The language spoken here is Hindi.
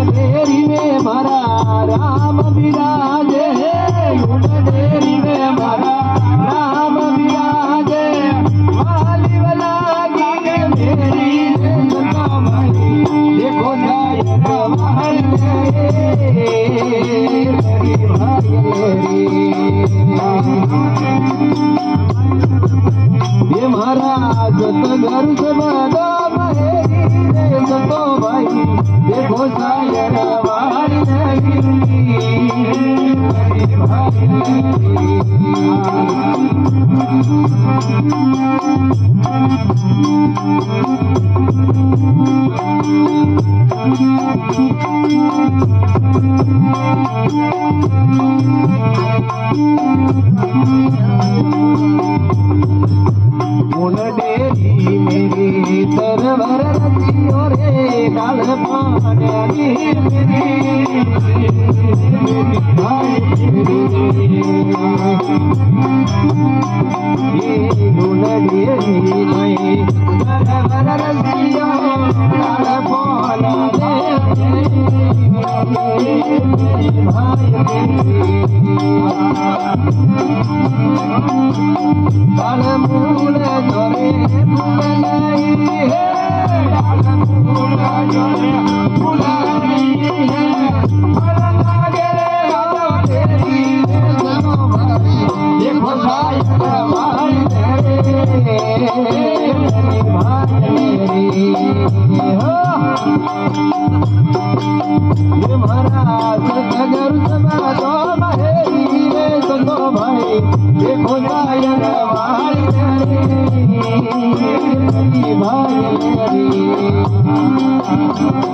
डेरी में मारा राम विराजे, डेरी में मारा राम विराजे, वाली वाला गे मेरी देखो जाए भाई ये महाराज घर से बड़ा तो भाई देखो शायर वाली डेरी मेरी तरवर रखियो रे काल पानी भाई